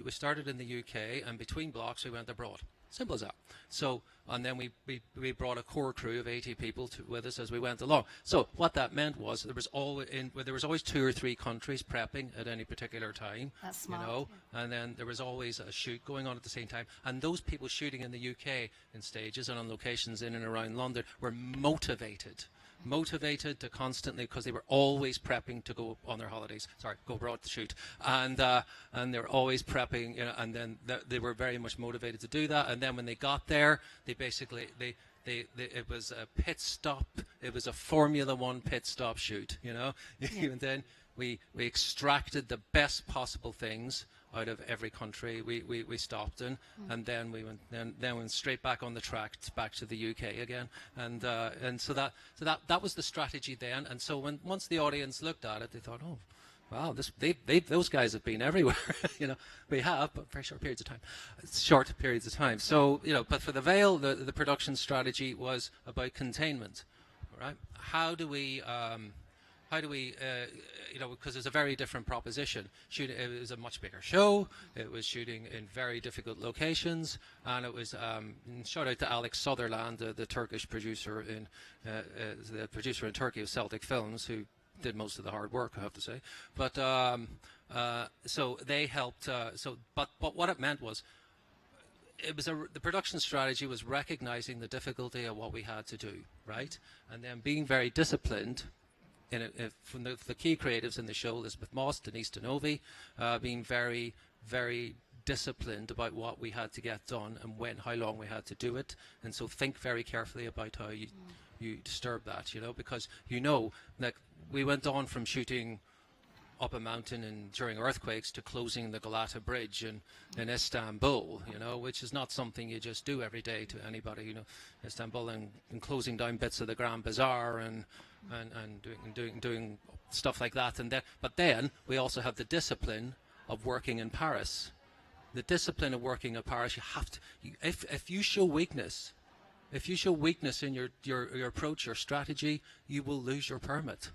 started in the UK, and between blocks we went abroad. Simple as that. So, and then we brought a core crew of 80 people with us as we went along. So what that meant was there was always 2 or 3 countries prepping at any particular time. That's smart. You know, and then there was always a shoot going on at the same time. And those people shooting in the UK in stages and on locations in and around London were motivated motivated to constantly, because they were always prepping to go on their holidays. Sorry, go abroad to shoot, and they're always prepping, you know. And then they were very much motivated to do that. And then when they got there, they basically it was a pit stop. It was a Formula One pit stop shoot, you know. Yeah. And then we extracted the best possible things out of every country we stopped in, and then we went straight back on the track back to the UK again, and so that was the strategy then. And so once the audience looked at it, they thought, oh, wow, those guys have been everywhere. You know, we have, but very short periods of time. So, you know, but for the Veil, the production strategy was about containment, right? How do we you know, because it's a very different proposition. It was a much bigger show. It was shooting in very difficult locations, and it was shout out to Alex Sutherland, the Turkish producer in Turkey of Celtic Films, who did most of the hard work, I have to say. But so they helped. But what it meant was, the production strategy was recognizing the difficulty of what we had to do, right, and then being very disciplined. From the key creatives in the show, Elisabeth Moss, Denise Denovi, being very, very disciplined about what we had to get done and how long we had to do it. And so think very carefully about how you disturb that, you know, because, you know, like we went on from shooting up a mountain and during earthquakes to closing the Galata Bridge in Istanbul, you know, which is not something you just do every day to anybody, you know, Istanbul, and closing down bits of the Grand Bazaar and doing stuff like that. But then we also have the discipline of working in Paris. The discipline of working in Paris, you have to, if you show weakness, in your approach, your strategy, you will lose your permit.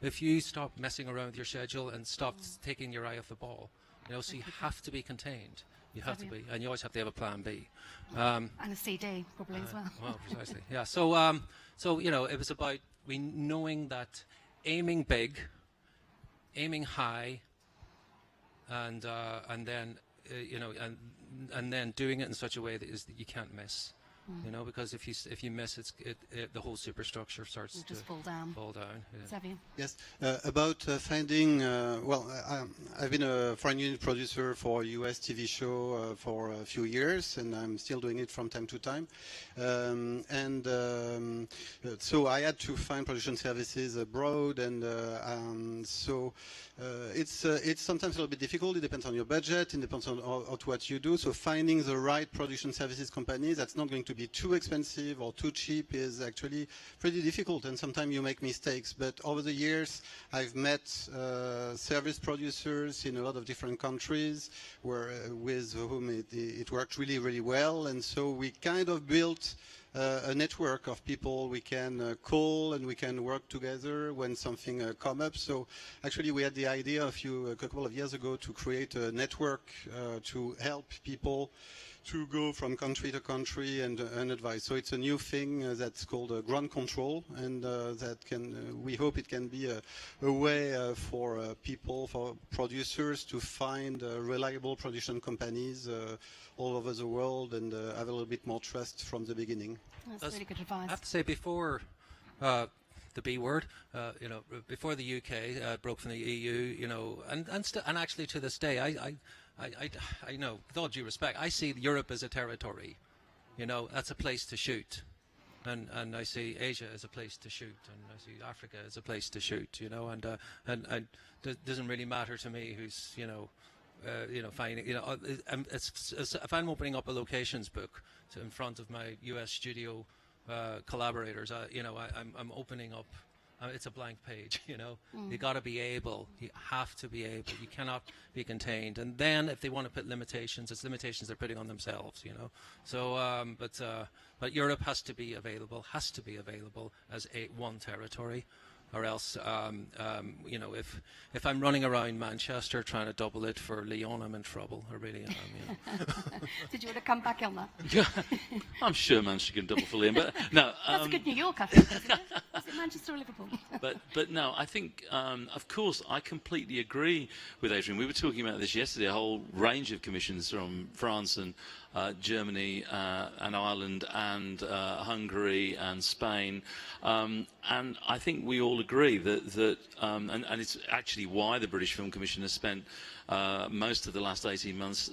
If you stop messing around with your schedule and stop taking your eye off the ball, you know, so you have to be contained. You have to be, and you always have to have a plan B. And a CD, probably, as well. Well, precisely, yeah. So you know, it was about knowing that aiming big, aiming high, and then you know, and then doing it in such a way that you can't miss. You know, because if you miss, the whole superstructure starts to just fall down. Yeah. Yes, about finding. Well, I've been a foreign unit producer for a US TV show for a few years, and I'm still doing it from time to time. So I had to find production services abroad, and so it's sometimes a little bit difficult. It depends on your budget. It depends on what you do. So finding the right production services company that's not going to be too expensive or too cheap is actually pretty difficult, and sometimes you make mistakes. But over the years, I've met service producers in a lot of different countries with whom it worked really, really well, and so we kind of built a network of people we can call and we can work together when something comes up. So actually we had the idea a couple of years ago to create a network to help people to go from country to country and advise. So it's a new thing that's called ground control, and that we hope it can be a way for people, for producers to find reliable production companies all over the world and have a little bit more trust from the beginning. That's really good advice. I have to say, before the B word, you know, before the UK broke from the EU, you know, and actually to this day, I know, with all due respect, I see Europe as a territory. You know, that's a place to shoot. And I see Asia as a place to shoot, and I see Africa as a place to shoot, you know, and it doesn't really matter to me who's, you know, finding, you know, if I'm opening up a locations book in front of my US studio collaborators, you know, I'm opening up. It's a blank page, you know. You got to be able. You have to be able. You cannot be contained. And then, if they want to put limitations, it's limitations they're putting on themselves, you know. So, but Europe has to be available. Has to be available as one territory. or else, you know, if I'm running around Manchester trying to double it for Lyon, I'm in trouble. I really am. You know. Did you want to come back on that? Yeah, I'm sure Manchester can double for Liam, but no. That's a good New York, I think. Isn't it? Is it Manchester or Liverpool? But no, I think, of course, I completely agree with Adrian. We were talking about this yesterday, a whole range of commissions from France and Germany and Ireland and Hungary and Spain. And I think we all agree that and it's actually why the British Film Commission has spent most of the last 18 months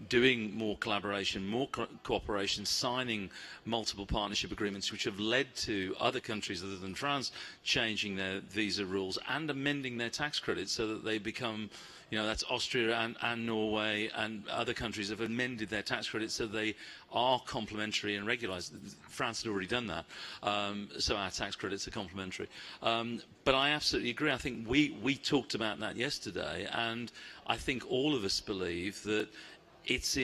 doing more collaboration, more cooperation, signing multiple partnership agreements, which have led to other countries other than France changing their visa rules and amending their tax credits so that they become, you know, that's Austria and Norway and other countries have amended their tax credits so they are complementary and regularised. France had already done that, so our tax credits are complementary. But I absolutely agree. I think we talked about that yesterday, and I think all of us believe that it's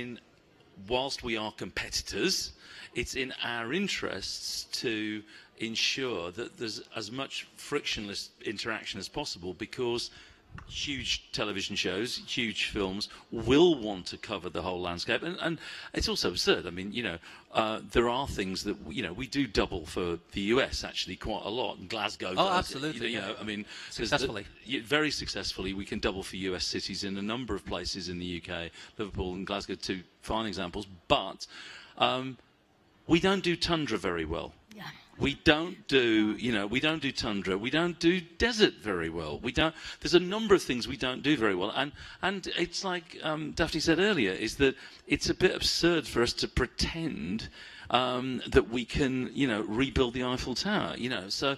whilst we are competitors, it's in our interests to ensure that there's as much frictionless interaction as possible, because huge television shows, huge films will want to cover the whole landscape, and it's also absurd. I mean, you know, there are things that, you know, we do double for the US actually quite a lot, and Glasgow does. Absolutely. You know, I mean, successfully, very successfully, we can double for US cities in a number of places in the UK. Liverpool and Glasgow, two fine examples, but we don't do tundra very well. Yeah. We don't do, you know, we don't do tundra. We don't do desert very well. We don't. There's a number of things we don't do very well, and it's like Daphne said earlier, is that it's a bit absurd for us to pretend that we can, you know, rebuild the Eiffel Tower. You know, so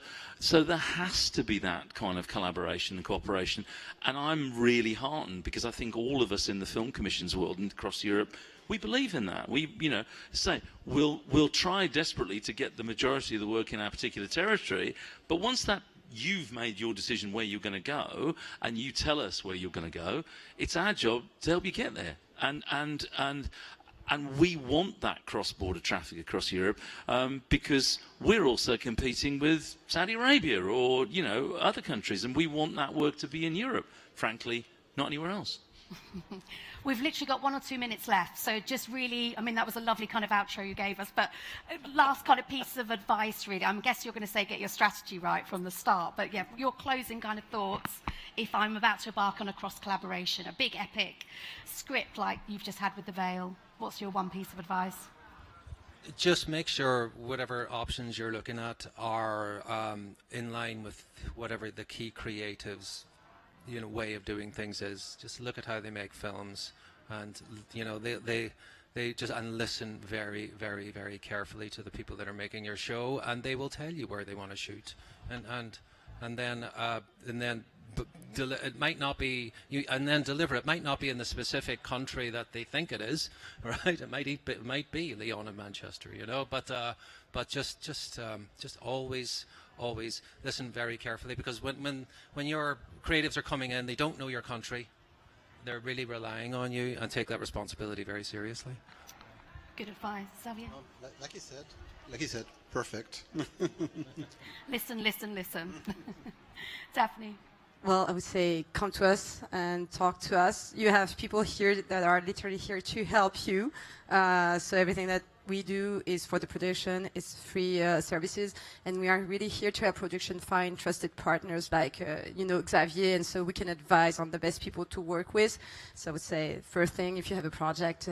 there has to be that kind of collaboration and cooperation, and I'm really heartened because I think all of us in the film commissions world and across Europe, we believe in that. We, you know, say we'll try desperately to get the majority of the work in our particular territory, but once that you've made your decision where you're going to go, and you tell us where you're going to go, it's our job to help you get there. And we want that cross-border traffic across Europe because we're also competing with Saudi Arabia or, you know, other countries, and we want that work to be in Europe. Frankly, not anywhere else. We've literally got 1 or 2 minutes left, so just really, I mean, that was a lovely kind of outro you gave us, but last kind of piece of advice, really. I guess you're going to say get your strategy right from the start, but yeah, your closing kind of thoughts if I'm about to embark on a cross-collaboration, a big epic script like you've just had with The Veil. What's your one piece of advice? Just make sure whatever options you're looking at are in line with whatever the key creatives, you know, way of doing things is. Just look at how they make films, and, you know, they just, and listen very, very, very carefully to the people that are making your show, and they will tell you where they want to shoot, and then it might not be and then deliver. It might not be in the specific country that they think it is, right? It might be Lyon and Manchester, you know, but just always listen very carefully, because when your creatives are coming in, they don't know your country, they're really relying on you, and take that responsibility very seriously. Good advice. Xavier? Like he said, perfect. Listen. Daphne? Well, I would say come to us and talk to us. You have people here that are literally here to help you. So everything that we do is for the production, it's free services, and we are really here to help production find trusted partners like, you know, Xavier, and so we can advise on the best people to work with. So I would say, first thing, if you have a project,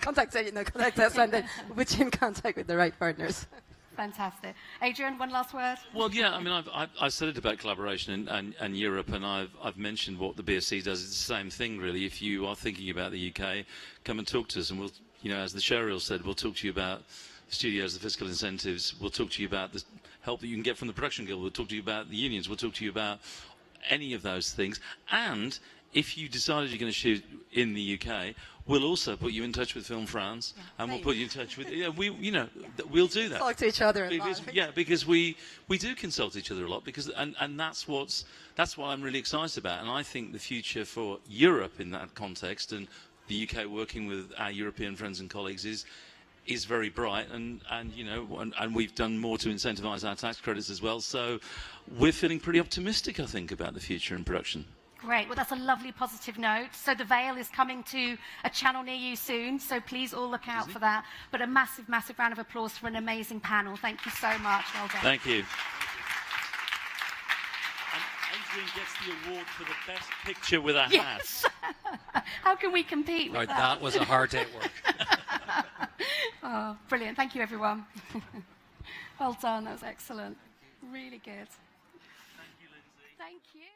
contact us, and then put you in contact with the right partners. Fantastic. Adrian, one last word? Well, yeah, I mean, I've said it about collaboration and Europe, and I've mentioned what the BSC does. It's the same thing, really. If you are thinking about the UK, come and talk to us, and we'll, you know, as the showreel said, we'll talk to you about the studios, the fiscal incentives. We'll talk to you about the help that you can get from the Production Guild. We'll talk to you about the unions. We'll talk to you about any of those things. And if you decided you're going to shoot in the UK, we'll also put you in touch with Film France, and we'll put you in touch with, we'll do that. Talk to each other because we do consult each other a lot, because and that's what I'm really excited about. And I think the future for Europe in that context, and the UK working with our European friends and colleagues, is very bright, and you know, and we've done more to incentivise our tax credits as well. So we're feeling pretty optimistic, I think, about the future in production. Great. Well, that's a lovely positive note. So The Veil is coming to a channel near you soon, so please all look out for that. But a massive, massive round of applause for an amazing panel. Thank you so much. Well done. Thank you. And Adrian gets the award for the best picture with a yes. hat. How can we compete with that? That was a hard day at work. Oh, brilliant. Thank you, everyone. Well done. That was excellent. Really good. Thank you, Lindsay. Thank you.